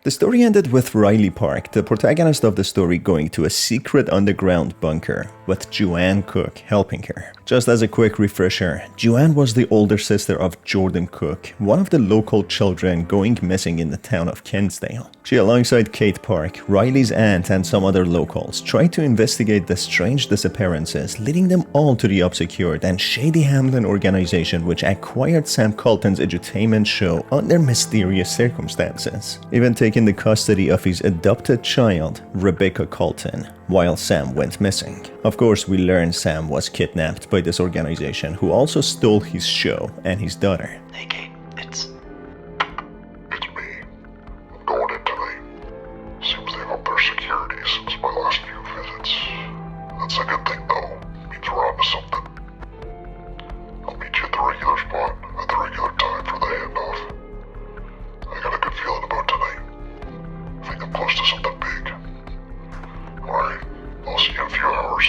The story ended with Riley Park, the protagonist of the story, going to a secret underground bunker, with Joanne Cook helping her. Just as a quick refresher, Joanne was the older sister of Jordan Cook, one of the local children going missing in the town of Kinsdale. She, alongside Kate Park, Riley's aunt, and some other locals, tried to investigate the strange disappearances, leading them all to the obscured and shady Hamlin organization which acquired Sam Colton's edutainment show under mysterious circumstances, even taking the custody of his adopted child, Rebecca Colton, while Sam went missing. Of course, we learn Sam was kidnapped by this organization, who also stole his show and his daughter. Hey Kate, it's me. I'm going in tonight. Seems they've upped their security since my last few visits. That's a good thing though. Means we're onto something. I'll meet you at the regular spot at the regular time for the handoff. I got a good feeling about tonight. I think I'm close to something big. Alright, I'll see you in a few hours.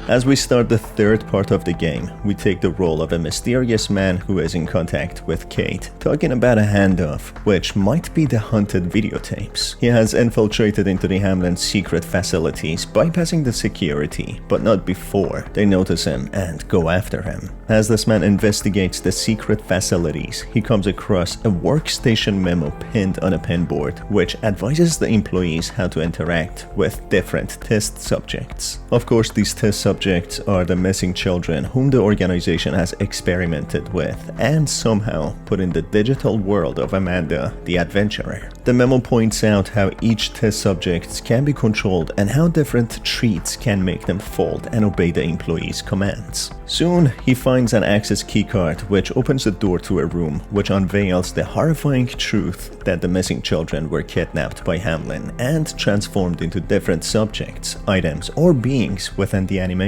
As we start the third part of the game, we take the role of a mysterious man who is in contact with Kate, talking about a handoff, which might be the hunted videotapes. He has infiltrated into the Hamlin secret facilities, bypassing the security, but not before they notice him and go after him. As this man investigates the secret facilities, he comes across a workstation memo pinned on a pinboard, which advises the employees how to interact with different test subjects. Of course, these test subjects are the missing children whom the organization has experimented with and somehow put in the digital world of Amanda, the adventurer. The memo points out how each test subject can be controlled and how different treats can make them fold and obey the employees' commands. Soon, he finds an access keycard which opens the door to a room which unveils the horrifying truth that the missing children were kidnapped by Hamlin and transformed into different subjects, items, or beings within the animation.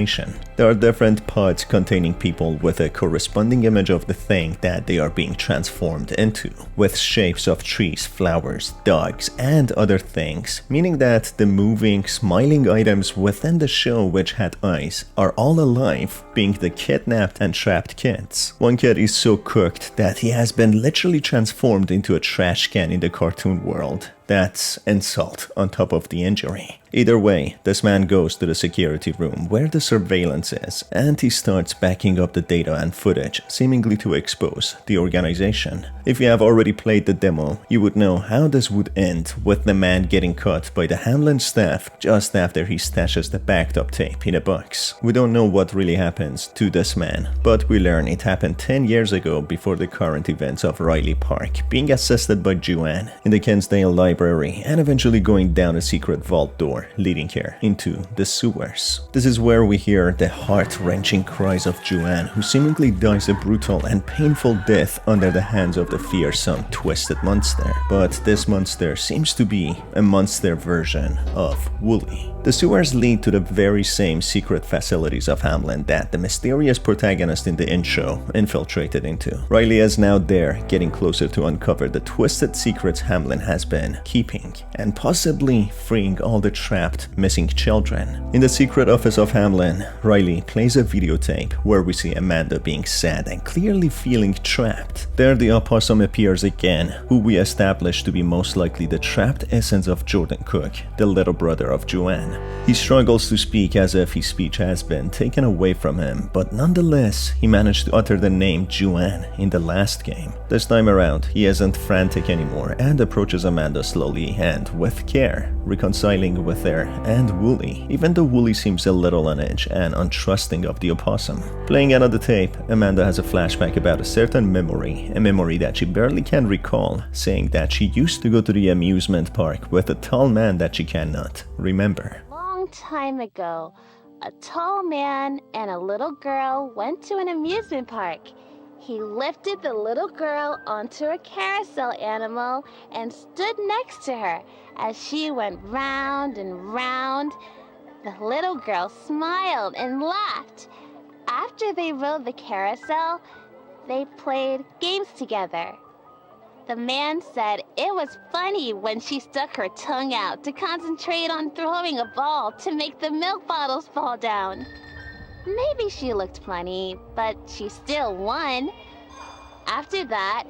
There are different pods containing people with a corresponding image of the thing that they are being transformed into, with shapes of trees, flowers, dogs, and other things, meaning that the moving, smiling items within the show which had eyes are all alive, being the kidnapped and trapped kids. One kid is so cooked that he has been literally transformed into a trash can in the cartoon world. That's insult on top of the injury. Either way, this man goes to the security room where the surveillance is, and he starts backing up the data and footage, seemingly to expose the organization. If you have already played the demo, you would know how this would end, with the man getting caught by the Hamlin staff just after he stashes the backed up tape in a box. We don't know what really happens to this man, but we learn it happened 10 years ago before the current events of Riley Park, being assisted by Joanne in the Kinsdale library and eventually going down a secret vault door leading her into the sewers. This is where we hear the heart-wrenching cries of Joanne, who seemingly dies a brutal and painful death under the hands of the fearsome, twisted monster. But this monster seems to be a monster version of Wooly. The sewers lead to the very same secret facilities of Hamlin that the mysterious protagonist in the intro infiltrated into. Riley is now there, getting closer to uncover the twisted secrets Hamlin has been keeping, and possibly freeing all the trapped, missing children. In the secret office of Hamlin, Riley plays a videotape where we see Amanda being sad and clearly feeling trapped. There the opossum appears again, who we establish to be most likely the trapped essence of Jordan Cook, the little brother of Joanne. He struggles to speak as if his speech has been taken away from him, but nonetheless, he managed to utter the name Joanne in the last game. This time around, he isn't frantic anymore and approaches Amanda slowly and with care, reconciling with her and Wooly, even though Wooly seems a little on edge and untrusting of the opossum. Playing another tape, Amanda has a flashback about a certain memory, a memory that she barely can recall, saying that she used to go to the amusement park with a tall man that she cannot remember. Long time ago, a tall man and a little girl went to an amusement park. He lifted the little girl onto a carousel animal and stood next to her as she went round and round. The little girl smiled and laughed. After they rode the carousel, they played games together. The man said it was funny when she stuck her tongue out to concentrate on throwing a ball to make the milk bottles fall down. Maybe she looked funny, but she still won. After that,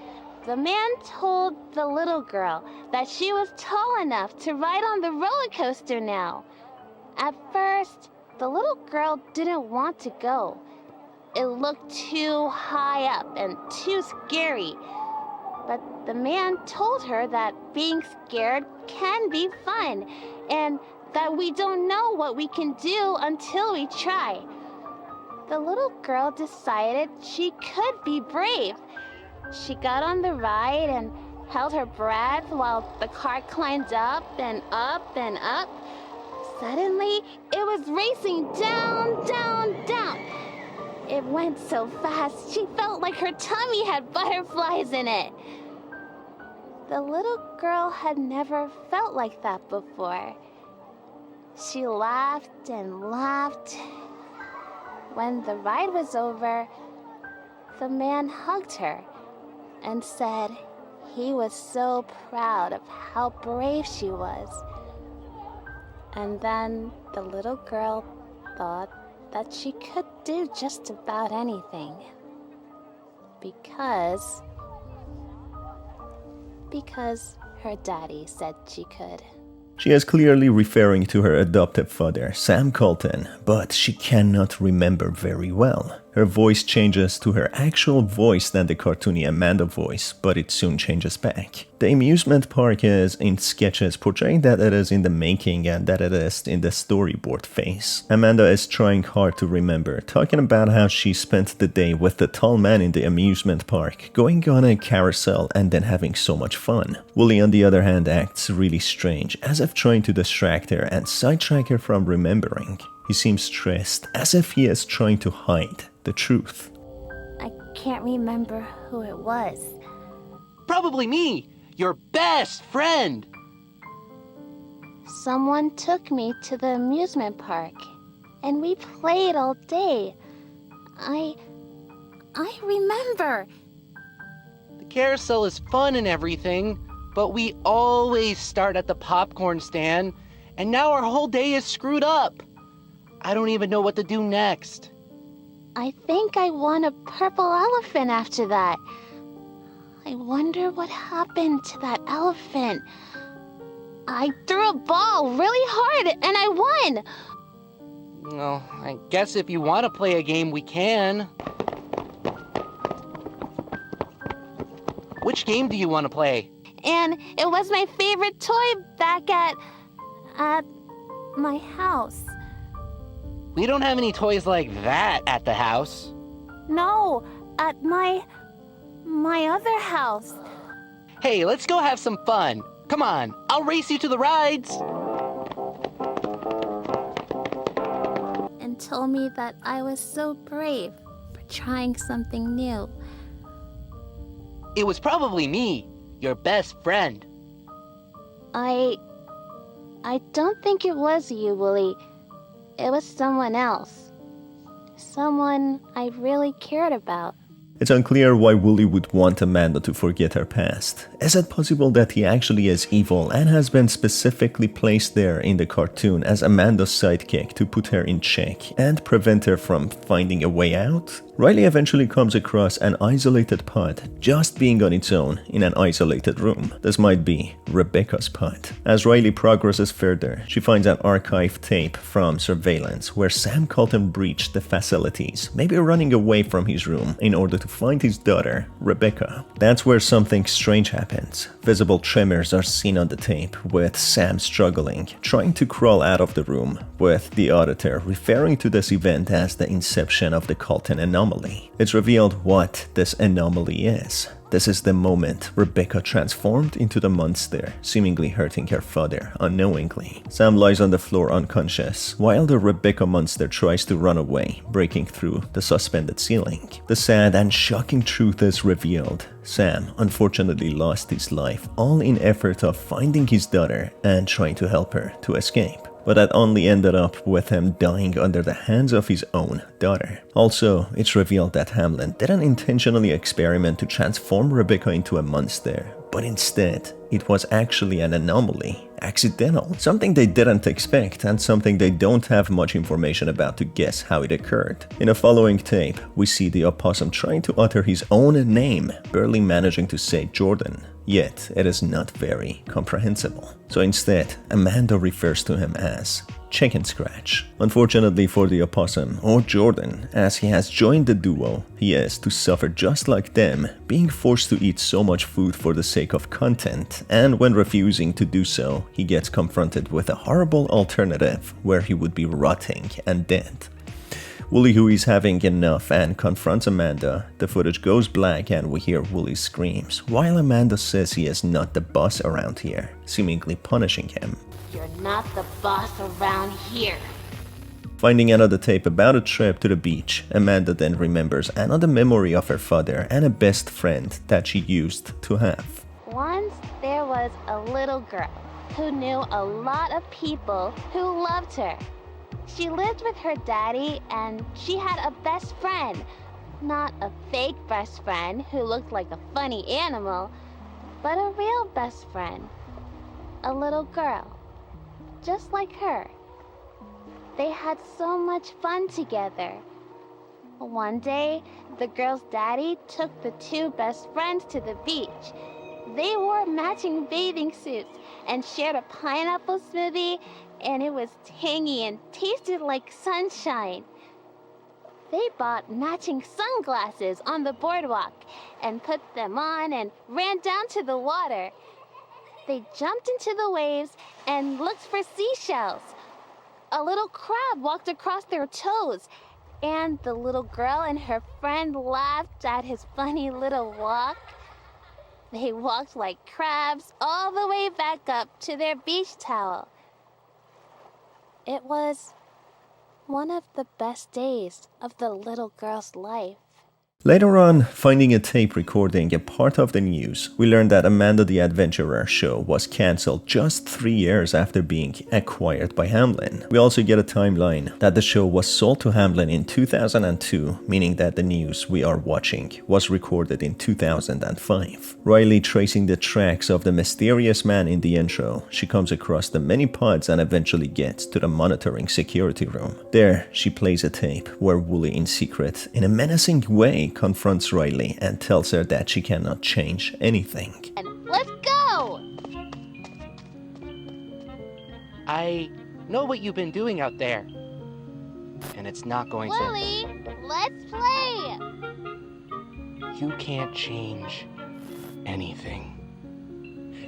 the man told the little girl that she was tall enough to ride on the roller coaster now. At first, the little girl didn't want to go. It looked too high up and too scary. But the man told her that being scared can be fun and that we don't know what we can do until we try. The little girl decided she could be brave. She got on the ride and held her breath while the car climbed up and up and up. Suddenly, it was racing down, down, down. It went so fast, she felt like her tummy had butterflies in it. The little girl had never felt like that before. She laughed and laughed. When the ride was over, the man hugged her and said he was so proud of how brave she was. And then the little girl thought that she could do just about anything. Because her daddy said she could. She is clearly referring to her adoptive father, Sam Colton, but she cannot remember very well. Her voice changes to her actual voice than the cartoony Amanda voice, but it soon changes back. The amusement park is in sketches portraying that it is in the making and that it is in the storyboard phase. Amanda is trying hard to remember, talking about how she spent the day with the tall man in the amusement park, going on a carousel and then having so much fun. Wooly, on the other hand, acts really strange, as if trying to distract her and sidetrack her from remembering. He seems stressed, as if he is trying to hide the truth. I can't remember who it was. Probably me, your best friend. Someone took me to the amusement park, and we played all day. I remember. The carousel is fun and everything, but we always start at the popcorn stand, and now our whole day is screwed up. I don't even know what to do next. I think I won a purple elephant after that. I wonder what happened to that elephant. I threw a ball really hard and I won. Well, I guess if you want to play a game, we can. Which game do you want to play? And it was my favorite toy back at my house. We don't have any toys like that at the house. No, at my other house. Hey, let's go have some fun. Come on, I'll race you to the rides. And told me that I was so brave for trying something new. It was probably me, your best friend. I don't think it was you, Wooly. It was someone else. Someone I really cared about. It's unclear why Wooly would want Amanda to forget her past. Is it possible that he actually is evil and has been specifically placed there in the cartoon as Amanda's sidekick to put her in check and prevent her from finding a way out? Riley eventually comes across an isolated pod just being on its own in an isolated room. This might be Rebecca's pod. As Riley progresses further, she finds an archive tape from surveillance where Sam Colton breached the facilities, maybe running away from his room in order to find his daughter, Rebecca. That's where something strange happens. Visible tremors are seen on the tape, with Sam struggling, trying to crawl out of the room, with the auditor referring to this event as the inception of the Colton anomaly. It's revealed what this anomaly is. This is the moment Rebecca transformed into the monster, seemingly hurting her father unknowingly. Sam lies on the floor unconscious, while the Rebecca monster tries to run away, breaking through the suspended ceiling. The sad and shocking truth is revealed. Sam unfortunately lost his life, all in effort of finding his daughter and trying to help her to escape. But that only ended up with him dying under the hands of his own daughter. Also, it's revealed that Hamlin didn't intentionally experiment to transform Rebecca into a monster, but instead, it was actually an anomaly, accidental, something they didn't expect and something they don't have much information about to guess how it occurred. In a following tape, we see the opossum trying to utter his own name, barely managing to say Jordan, yet it is not very comprehensible. So instead, Amanda refers to him as Chicken Scratch. Unfortunately for the opossum, or Jordan, as he has joined the duo, he is to suffer just like them, being forced to eat so much food for the sake of content, and when refusing to do so, he gets confronted with a horrible alternative where he would be rotting and dead. Wooly, who is having enough and confronts Amanda, the footage goes black and we hear Wooly's screams, while Amanda says he is not the boss around here, seemingly punishing him. You're not the boss around here. Finding another tape about a trip to the beach, Amanda then remembers another memory of her father and a best friend that she used to have. Once there was a little girl who knew a lot of people who loved her. She lived with her daddy and she had a best friend. Not a fake best friend who looked like a funny animal, but a real best friend. A little girl, just like her. They had so much fun together. One day, the girl's daddy took the two best friends to the beach. They wore matching bathing suits and shared a pineapple smoothie, and it was tangy and tasted like sunshine. They bought matching sunglasses on the boardwalk and put them on and ran down to the water. They jumped into the waves and looked for seashells. A little crab walked across their toes, and the little girl and her friend laughed at his funny little walk. They walked like crabs all the way back up to their beach towel. It was one of the best days of the little girl's life. Later on, finding a tape recording a part of the news, we learned that Amanda the Adventurer show was cancelled just 3 years after being acquired by Hamlin. We also get a timeline that the show was sold to Hamlin in 2002, meaning that the news we are watching was recorded in 2005. Riley tracing the tracks of the mysterious man in the intro, she comes across the many pods and eventually gets to the monitoring security room. There, she plays a tape where Wooly in secret, in a menacing way, confronts Riley and tells her that she cannot change anything. And let's go! I know what you've been doing out there. And it's not going so... Lily, let's play! You can't change anything.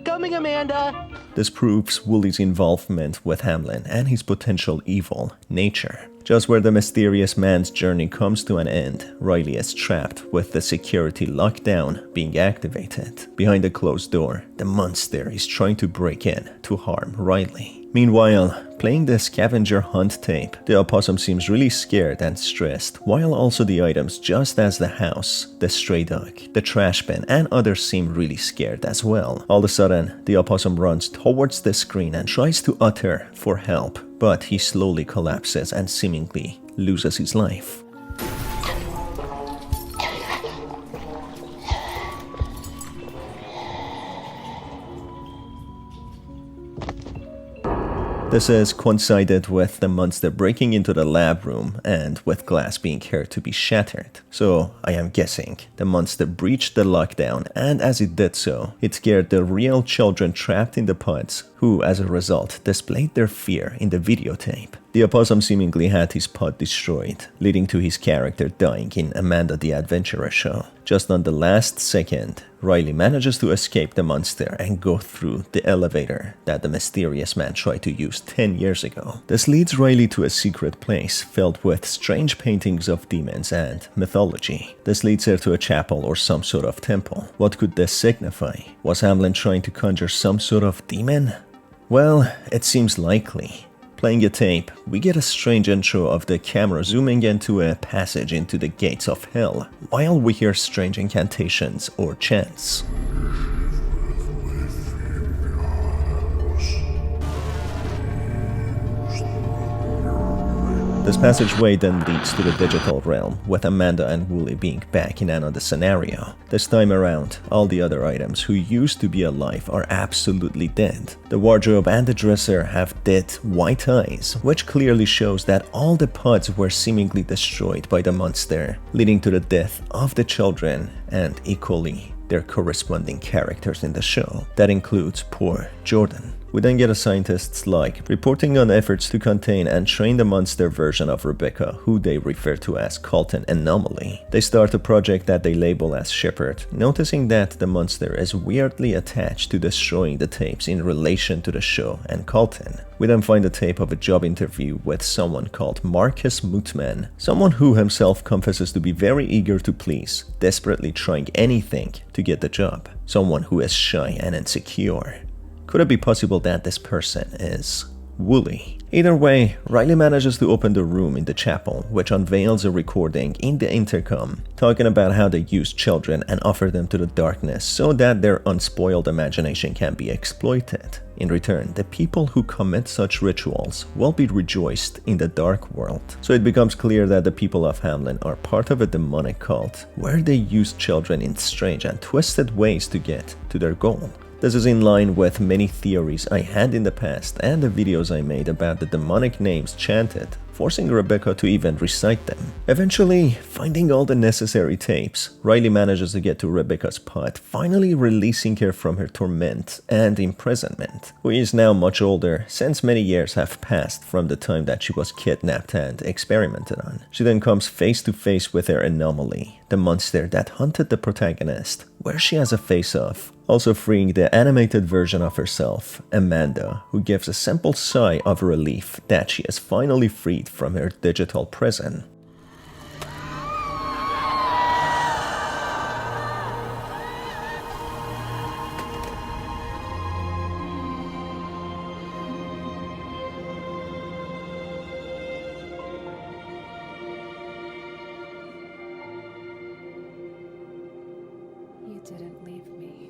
Coming, Amanda! This proves Wooly's involvement with Hamlin and his potential evil nature. Just where the mysterious man's journey comes to an end, Riley is trapped with the security lockdown being activated. Behind a closed door, the monster is trying to break in to harm Riley. Meanwhile, playing the scavenger hunt tape, the opossum seems really scared and stressed, while also the items just as the house, the stray dog, the trash bin, and others seem really scared as well. All of a sudden, the opossum runs towards the screen and tries to utter for help, but he slowly collapses and seemingly loses his life. This is coincided with the monster breaking into the lab room and with glass being heard to be shattered. So I am guessing the monster breached the lockdown, and as it did so, it scared the real children trapped in the pods, who as a result displayed their fear in the videotape. The opossum seemingly had his pod destroyed, leading to his character dying in Amanda the Adventurer show. Just on the last second, Riley manages to escape the monster and go through the elevator that the mysterious man tried to use 10 years ago. This leads Riley to a secret place filled with strange paintings of demons and mythology. This leads her to a chapel or some sort of temple. What could this signify? Was Hamlin trying to conjure some sort of demon? Well, it seems likely. Playing a tape, we get a strange intro of the camera zooming into a passage into the gates of hell, while we hear strange incantations or chants. The This passageway then leads to the digital realm, with Amanda and Wooly being back in another scenario. This time around, all the other items who used to be alive are absolutely dead. The wardrobe and the dresser have dead white eyes, which clearly shows that all the pods were seemingly destroyed by the monster, leading to the death of the children and equally their corresponding characters in the show. That includes poor Jordan. We then get a scientist's log, reporting on efforts to contain and train the monster version of Rebecca, who they refer to as Colton Anomaly. They start a project that they label as Shepherd, noticing that the monster is weirdly attached to destroying the tapes in relation to the show and Colton. We then find a tape of a job interview with someone called Marcus Mootman, someone who himself confesses to be very eager to please, desperately trying anything to get the job, someone who is shy and insecure. Could it be possible that this person is Wooly? Either way, Riley manages to open the room in the chapel, which unveils a recording in the intercom, talking about how they use children and offer them to the darkness so that their unspoiled imagination can be exploited. In return, the people who commit such rituals will be rejoiced in the dark world. So it becomes clear that the people of Hamlin are part of a demonic cult, where they use children in strange and twisted ways to get to their goal. This is in line with many theories I had in the past and the videos I made about the demonic names chanted, forcing Rebecca to even recite them. Eventually, finding all the necessary tapes, Riley manages to get to Rebecca's pod, finally releasing her from her torment and imprisonment, who is now much older since many years have passed from the time that she was kidnapped and experimented on. She then comes face to face with her anomaly, the monster that hunted the protagonist, where she has a face-off, also freeing the animated version of herself, Amanda, who gives a simple sigh of relief that she is finally freed from her digital prison. You didn't leave me.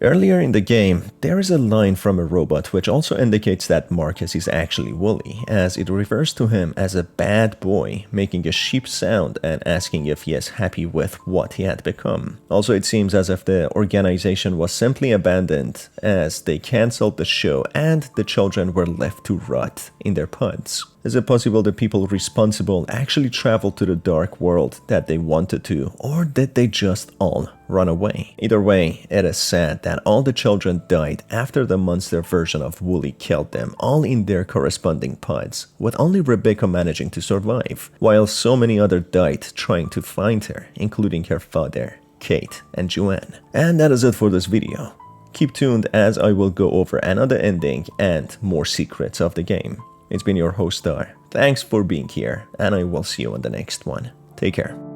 Earlier in the game, there is a line from a robot which also indicates that Marcus is actually Wooly, as it refers to him as a bad boy, making a sheep sound and asking if he is happy with what he had become. Also, it seems as if the organization was simply abandoned, as they cancelled the show and the children were left to rot in their pods. Is it possible the people responsible actually traveled to the dark world that they wanted to, or did they just all run away? Either way, it is sad that all the children died after the monster version of Wooly killed them, all in their corresponding pods, with only Rebecca managing to survive, while so many others died trying to find her, including her father, Kate, and Joanne. And that is it for this video. Keep tuned as I will go over another ending and more secrets of the game. It's been your host Star. Thanks for being here, and I will see you on the next one. Take care.